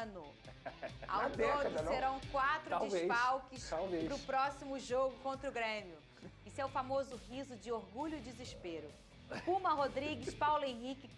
ano. Ao Na todo, década, não? serão 4 Talvez, desfalques talvez. para o próximo jogo contra o Grêmio. Isso é o famoso riso de orgulho e desespero. Puma Rodrigues, Paulo Henrique,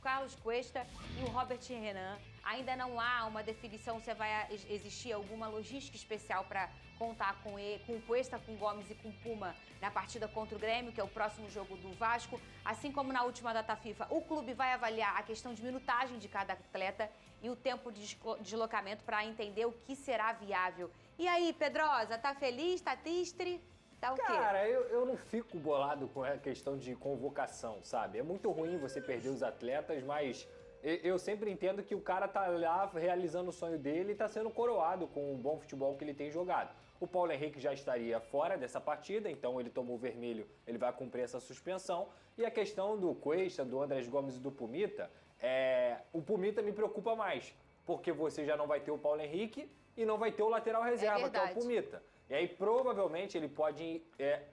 Carlos Cuesta e o Robert Renan. Ainda não há uma definição se vai existir alguma logística especial para contar com o Cuesta, com o Gomes e com o Puma na partida contra o Grêmio, que é o próximo jogo do Vasco. Assim como na última data FIFA, o clube vai avaliar a questão de minutagem de cada atleta e o tempo de deslocamento para entender o que será viável. E aí, Pedrosa, tá feliz, tá triste? Tá o quê? Cara, eu não fico bolado com a questão de convocação, sabe? É muito ruim você perder os atletas, mas eu sempre entendo que o cara tá lá realizando o sonho dele e tá sendo coroado com o bom futebol que ele tem jogado. O Paulo Henrique já estaria fora dessa partida, então ele tomou o vermelho, ele vai cumprir essa suspensão. E a questão do Cuesta, do Andrés Gomes e do Pumita, o Pumita me preocupa mais, porque você já não vai ter o Paulo Henrique e não vai ter o lateral reserva, que é o Pumita. E aí, provavelmente, ele pode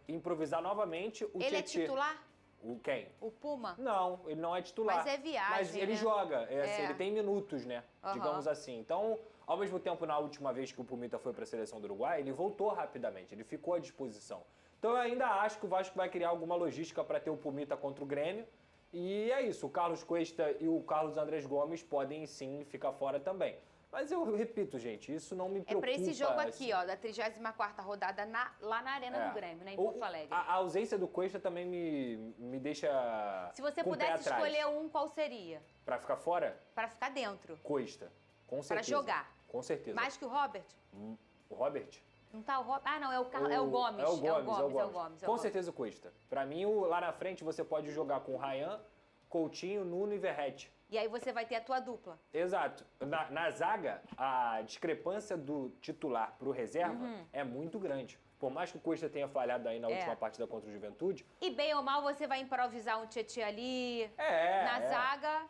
improvisar novamente o Tietê. Ele é titular? O quem? O Puma? Não, ele não é titular. Mas é viagem, Mas ele né? joga, assim, ele tem minutos, né? Uhum. Digamos assim. Então, ao mesmo tempo, na última vez que o Pumita foi para a seleção do Uruguai, ele voltou rapidamente, ele ficou à disposição. Então, eu ainda acho que o Vasco vai criar alguma logística para ter o Pumita contra o Grêmio. E é isso, o Carlos Cuesta e o Carlos Andrés Gomes podem sim ficar fora também. Mas eu repito, gente, isso não me preocupa. É pra esse jogo aqui, ó, da 34ª rodada lá na Arena do Grêmio, né, em Porto Alegre. A ausência do Cuesta também me deixa. Se você com o pé pudesse atrás. escolher um, qual seria? Pra ficar fora? Pra ficar dentro. Cuesta, com certeza. Pra jogar. Com certeza. Mais que o Robert? O Robert? Não tá o Robert? Ah, não, é o Gomes. É o Gomes. É o Gomes. Com certeza o Cuesta. Pra mim, lá na frente, você pode jogar com o Ryan, Coutinho, Nuno e Verratti. E aí você vai ter a tua dupla. Exato. Na zaga, a discrepância do titular pro reserva é muito grande. Por mais que o Cuesta tenha falhado aí na última partida contra o Juventude. E bem ou mal, você vai improvisar um Tietê ali. Na zaga,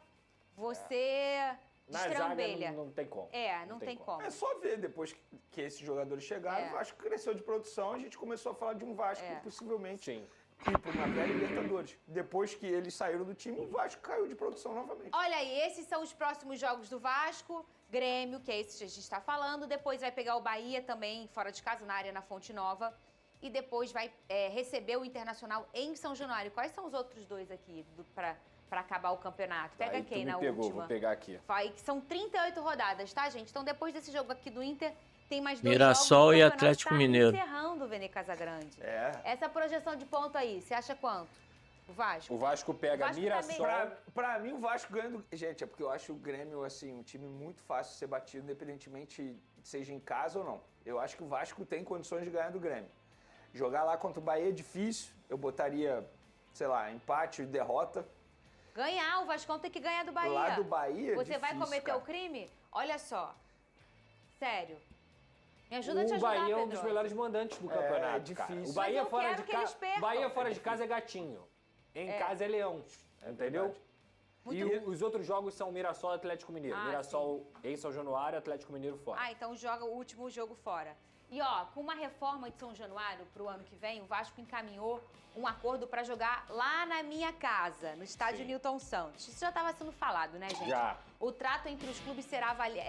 você destrambelha. Na zaga não tem como. Não tem como. É só ver, depois que esses jogadores chegaram, o Vasco cresceu de produção, a gente começou a falar de um Vasco possivelmente. Sim. Ir para uma velha Libertadores. Depois que eles saíram do time, o Vasco caiu de produção novamente. Olha aí, esses são os próximos jogos do Vasco. Grêmio, que é esse que a gente está falando. Depois vai pegar o Bahia também, fora de casa, na área, na Fonte Nova. E depois vai receber o Internacional em São Januário. Quais são os outros dois aqui para acabar o campeonato? Pega Aí quem tu me na pegou, última? Vou pegar aqui. Que são 38 rodadas, tá, gente? Então, depois desse jogo aqui do Inter, tem mais 2 Mirassol jogos. e Atlético Mineiro. Encerrando o Vene Casagrande. Essa projeção de ponto aí, você acha quanto? O Vasco? O Vasco pega Mirassol. Pra mim, o Vasco ganhando... Gente, é porque eu acho o Grêmio, assim, um time muito fácil de ser batido, independentemente seja em casa ou não. Eu acho que o Vasco tem condições de ganhar do Grêmio. Jogar lá contra o Bahia é difícil. Eu botaria, sei lá, empate e derrota. Ganhar, o Vascão tem que ganhar do Bahia. Lá do Bahia é Você vai difícil, cometer cara. o crime? Olha só. Sério. Me ajuda a te O ajudar, Bahia é um dos Pedro. melhores mandantes do campeonato, é difícil. cara. O Bahia Mas eu quero que eles percam. Bahia fora de casa é gatinho. Em casa é leão. Entendeu? E os outros jogos são Mirassol e Atlético Mineiro. Mirassol em São Januário, Atlético Mineiro fora. Então joga o último jogo fora. E ó, com uma reforma de São Januário pro ano que vem, o Vasco encaminhou um acordo para jogar lá na minha casa, no estádio Newton Santos. Isso já estava sendo falado, né, gente? Já. O trato entre os clubes será válido,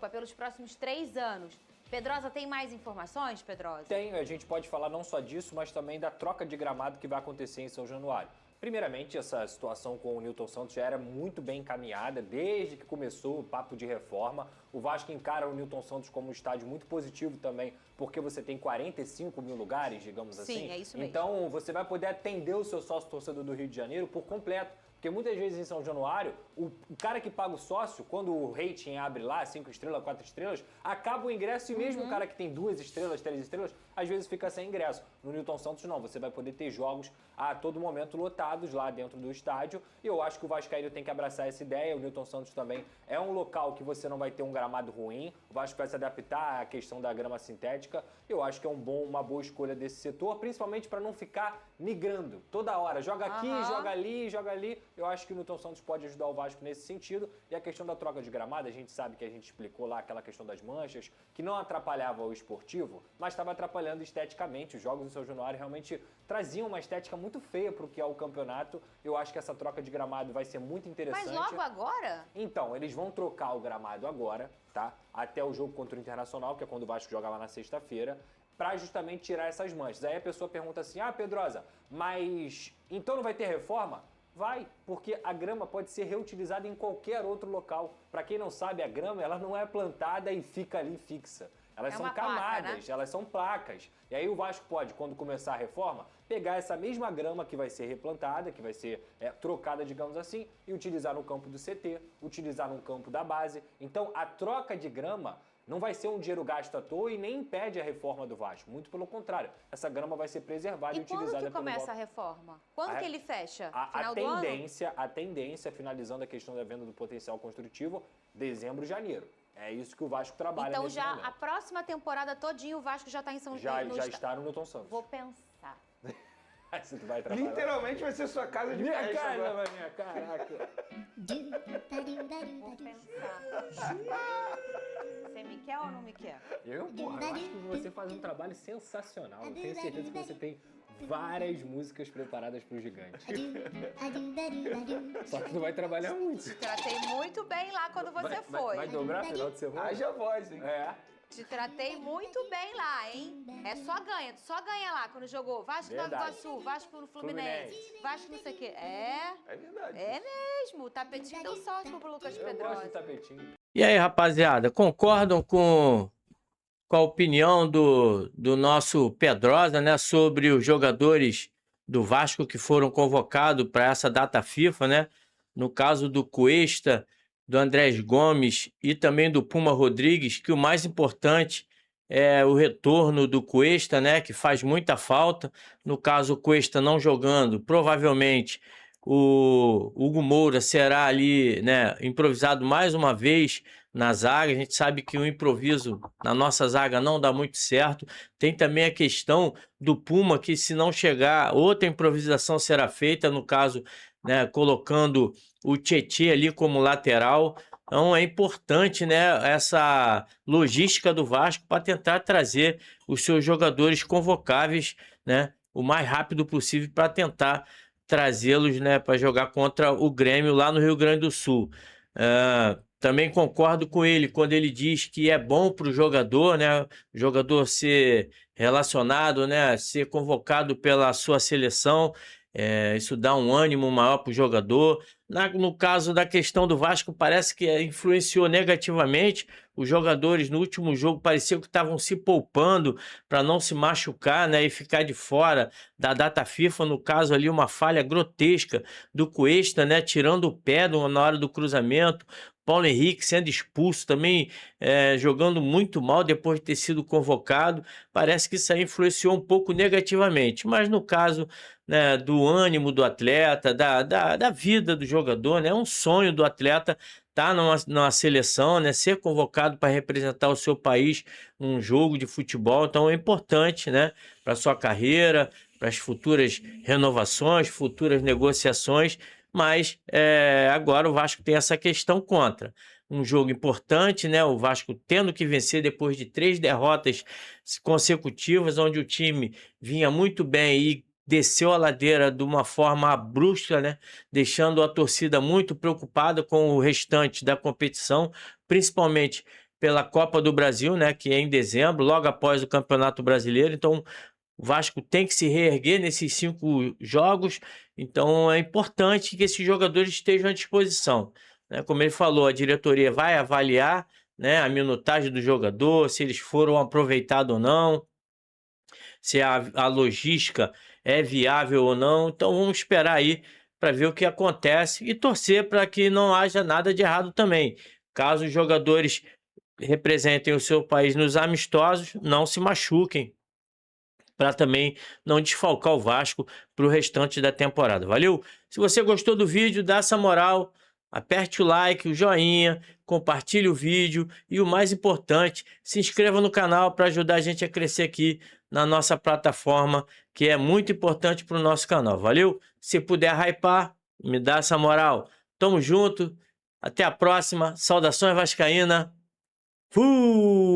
pelos próximos 3 anos. Pedrosa, tem mais informações, Pedrosa? Tem, a gente pode falar não só disso, mas também da troca de gramado que vai acontecer em São Januário. Primeiramente, essa situação com o Newton Santos já era muito bem encaminhada, desde que começou o papo de reforma. O Vasco encara o Newton Santos como um estádio muito positivo também, porque você tem 45 mil lugares, digamos assim. Sim, é isso mesmo. Então, você vai poder atender o seu sócio torcedor do Rio de Janeiro por completo. Porque muitas vezes em São Januário, o cara que paga o sócio, quando o rating abre lá, 5 estrelas, 4 estrelas, acaba o ingresso e mesmo o cara que tem 2 estrelas, 3 estrelas, às vezes fica sem ingresso. No Newton Santos não, você vai poder ter jogos a todo momento lotados lá dentro do estádio e eu acho que o Vascaíno tem que abraçar essa ideia. O Newton Santos também é um local que você não vai ter um gramado ruim, o Vasco vai se adaptar à questão da grama sintética. Eu acho que é uma boa escolha desse setor, principalmente para não ficar migrando toda hora. Joga aqui, joga ali, Eu acho que o Newton Santos pode ajudar o Vasco nesse sentido. E a questão da troca de gramado, a gente sabe que a gente explicou lá aquela questão das manchas, que não atrapalhava o esportivo, mas estava atrapalhando esteticamente. Os jogos do São Januário realmente traziam uma estética muito feia para o que é o campeonato. Eu acho que essa troca de gramado vai ser muito interessante. Mas logo agora? Então, eles vão trocar o gramado agora, tá? Até o jogo contra o Internacional, que é quando o Vasco joga lá na sexta-feira, para justamente tirar essas manchas. Aí a pessoa pergunta assim, Pedrosa, mas então não vai ter reforma? Vai, porque a grama pode ser reutilizada em qualquer outro local. Para quem não sabe, a grama ela não é plantada e fica ali fixa. Elas são camadas, placa, né? Elas são placas. E aí o Vasco pode, quando começar a reforma, pegar essa mesma grama que vai ser replantada, que vai ser trocada, digamos assim, e utilizar no campo do CT, utilizar no campo da base. Então a troca de grama não vai ser um dinheiro gasto à toa e nem impede a reforma do Vasco. Muito pelo contrário, essa grama vai ser preservada e utilizada pelo Vasco. E quando que começa a reforma? Quando que ele fecha? Final do ano? A tendência, finalizando a questão da venda do potencial construtivo, dezembro, janeiro. É isso que o Vasco trabalha então nesse já momento. A próxima temporada todinha o Vasco já está em São Paulo. Já está no Newton Santos. Vou pensar. Você vai trabalhar. Literalmente vai ser sua casa de minha festa. Minha casa, minha caraca. Vou pensar. Você me quer ou não me quer? Eu acho que você faz um trabalho sensacional. Eu tenho certeza que você tem várias músicas preparadas pro Gigante. Só que tu vai trabalhar muito. Te tratei muito bem lá quando você foi. Vai dobrar final de semana? Haja voz, hein? Te tratei muito bem lá, hein? Só ganha lá quando jogou Vasco no Nova Iguaçu, Vasco no Fluminense, Vasco não sei o quê. É verdade. É mesmo, o tapetinho deu sorte pro Lucas Pedrosa. Eu gosto de tapetinho. E aí, rapaziada, concordam com a opinião do nosso Pedrosa, né, sobre os jogadores do Vasco que foram convocados para essa data FIFA, né? No caso do Cuesta, do Andrés Gomes e também do Puma Rodrigues, que o mais importante é o retorno do Cuesta, né, que faz muita falta. No caso, o Cuesta não jogando, provavelmente o Hugo Moura será ali, né, improvisado mais uma vez na zaga. A gente sabe que o improviso na nossa zaga não dá muito certo. Tem também a questão do Puma, que se não chegar, outra improvisação será feita, no caso, né, colocando o Tietê ali como lateral. Então é importante, né, essa logística do Vasco para tentar trazer os seus jogadores convocáveis, né, o mais rápido possível para tentar trazê-los, né, para jogar contra o Grêmio lá no Rio Grande do Sul. Também concordo com ele quando ele diz que é bom para o jogador, né, o jogador ser relacionado, né, ser convocado pela sua seleção. Isso dá um ânimo maior para o jogador. No caso da questão do Vasco, parece que influenciou negativamente. Os jogadores no último jogo pareciam que estavam se poupando para não se machucar, né, e ficar de fora da data FIFA. No caso ali, uma falha grotesca do Cuesta, né, tirando o pé na hora do cruzamento. Paulo Henrique sendo expulso também, jogando muito mal depois de ter sido convocado. Parece que isso aí influenciou um pouco negativamente. Mas no caso, né, do ânimo do atleta, da vida do jogador, né, é um sonho do atleta estar numa seleção, né, ser convocado para representar o seu país num jogo de futebol. Então é importante, né, para a sua carreira, para as futuras renovações, futuras negociações. Mas agora o Vasco tem essa questão contra. Um jogo importante, né? O Vasco tendo que vencer depois de 3 derrotas consecutivas, onde o time vinha muito bem e desceu a ladeira de uma forma brusca, né? Deixando a torcida muito preocupada com o restante da competição, principalmente pela Copa do Brasil, né? Que é em dezembro, logo após o Campeonato Brasileiro. Então, o Vasco tem que se reerguer nesses 5 jogos, então é importante que esses jogadores estejam à disposição, né? Como ele falou, a diretoria vai avaliar, né, a minutagem do jogador, se eles foram aproveitados ou não, se a logística é viável ou não. Então vamos esperar aí para ver o que acontece e torcer para que não haja nada de errado também. Caso os jogadores representem o seu país nos amistosos, não se machuquem, para também não desfalcar o Vasco para o restante da temporada. Valeu? Se você gostou do vídeo, dá essa moral, aperte o like, o joinha, compartilhe o vídeo e o mais importante, se inscreva no canal para ajudar a gente a crescer aqui na nossa plataforma, que é muito importante para o nosso canal. Valeu? Se puder hypar, Me dá essa moral. Tamo junto. Até a próxima. Saudações vascaína. Fui!